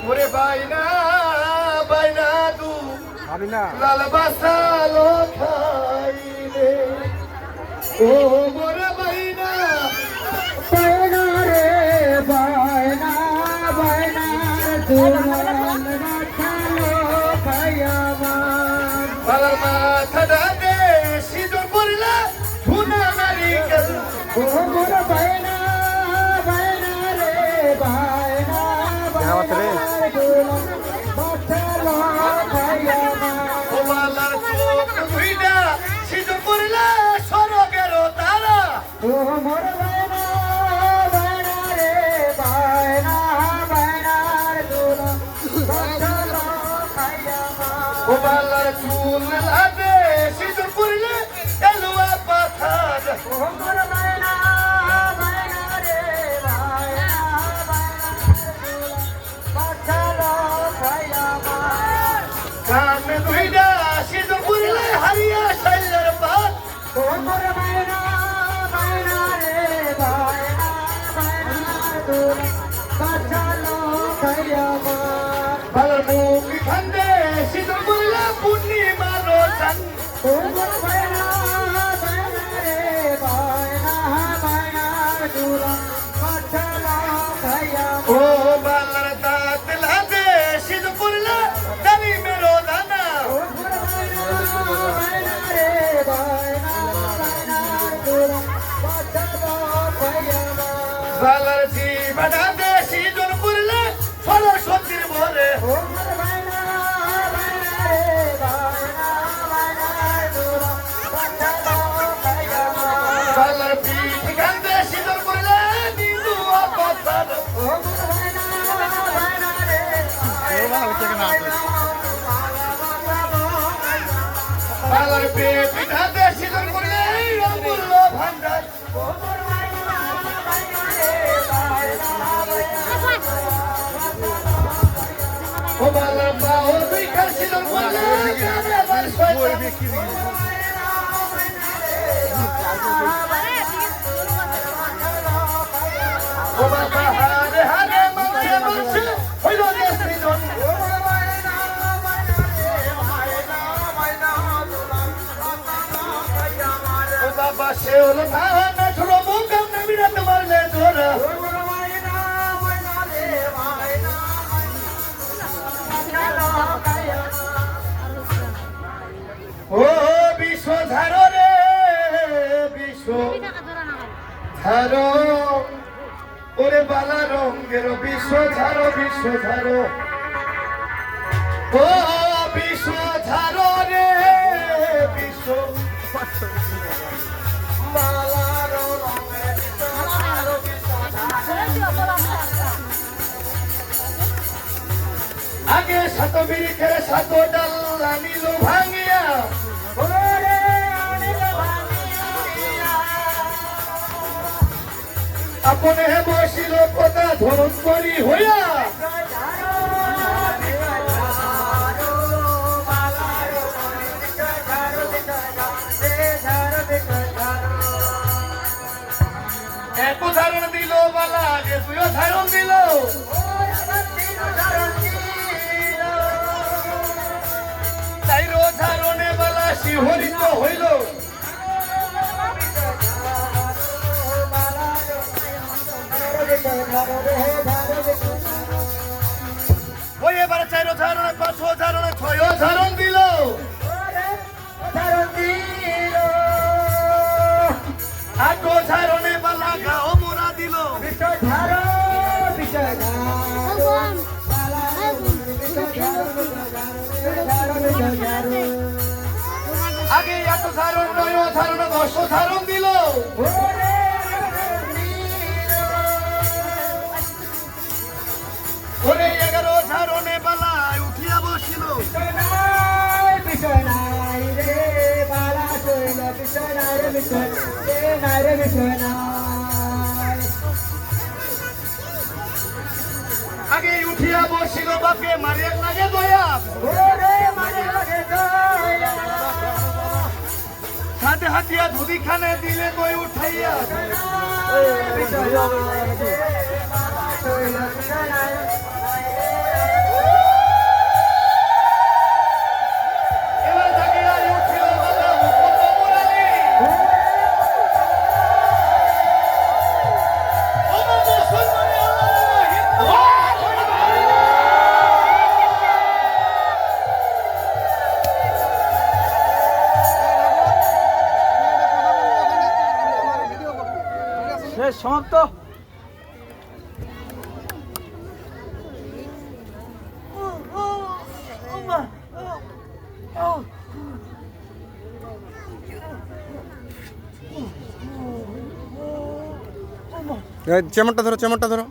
ওরে বাইনা বাইনা তু লাল বাসালো খাইলে ও মোরে বাইনা বাইনা রে বাইনা বাইনা তু লাল বাসালো খাইয়ামা বালার মাথা দে সিঁদুর পড়লে ধুনা নারী গেল ও মোরে বাইনা বাইনা রে বাইনা বাইনা তু লাল বাসালো খাইয়ামা ও বালার চোখ দুইটা সিঁদুর পড়লে সরগের তারা ও মোরে বাইনা বাইনা রে বাইনা বাইনা তু লাল বাসালো খাইয়ামা ও বালার চুল লাদে সিঁদুর পড়লে এলুয়া পাথার ও মোরে বাইনা বাইনা রে বাইনা বাইনা তু লাল বাসালো খাইয়ামা কান দুইটা সিঁদুর পড়লে হারিয়া শৈলের পাত ও মোরে বাইনা বাইনা রে বাইনা বাইনা তু লাল বাসালো খাইয়ামা বালার মুখ খান্দে সিঁদুর পড়লে পূর্ণিমার চান ও মোরে বাইনা বাইনা রে বাইনা বাইনা তু লাল বাসালো খাইয়ামা ও বালার দাঁত লাদে সিঁদুর পড়লে দানি মেরো দানা ও মোরে বাইনা বাইনা রে বাইনা বাইনা তু লাল বাসালো খাইয়ামা বালার জীবনা দে সিঁদুর পড়লে সরস্বতীর ভরে ও মোরে বাইনা বাইনা রে বাইনা বাইনা তু লাল বাসালো খাইয়ামা বালার পিঠ কান্দে সিঁদুর পড়লে নীলু অবতার ও মোরে বাইনা বাইনা রে বালার পিঠ কান্দে সিঁদুর পড়লে অমূল্য ভান্ডার ও মোরে বাইনা বাইনা রে বাইনা ও বালার বাও দুই খাল সিঁদুর পড়লে কাঁদে বার শয়তান ও বাবা হারে হারে মাঝে মাঝে হইল রে সৃজন ও বাবা সে হলো ধান ছোড়ো মুখাম না বিরাট মারলে জোরা ও বিশ্ব ধারো রে বিশ্ব ধারো ওরে বালা রঙের বিশ্ব ধারো ও বিশ্ব ধারো রে বিশ্ব আগে সাত বিরিখের সাত ডাল্লা নিল ভাঙিয়া ওরে অনেক ভাঙিয়া আপনে বসিল কথা ধরন করি হইয়া এক উদাহরণ দিল বালা আগে দুই উদাহরণ দিল চাইর উদাহরণে বালা শিহরিত হইল ওই এবারে চাইর উদাহরণে পাঁচ উদাহরণে ছয় উদাহরণ দিল আট উদাহরণে বালা গাও মোরা দিল আগে এত উদাহরণ নয় উদাহরণ 10 উদাহরণ দিল ওরে 11 উদাহরণে বালা উঠিয়া বসিল আগে উঠিয়া বসিল বাপে মারিয়া লাগে দয়া হাতে হাতিয়া ধুদি খানে দিলে কই উঠাইয়া সমাপ্ত। চেমনটা ধরো, চেমনটা ধরো।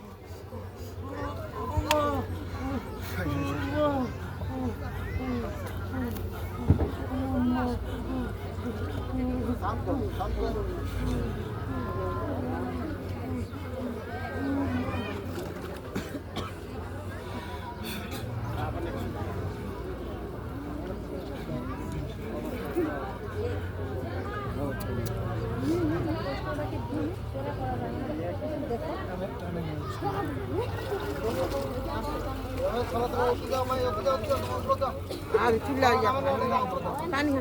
আর চুলা পানি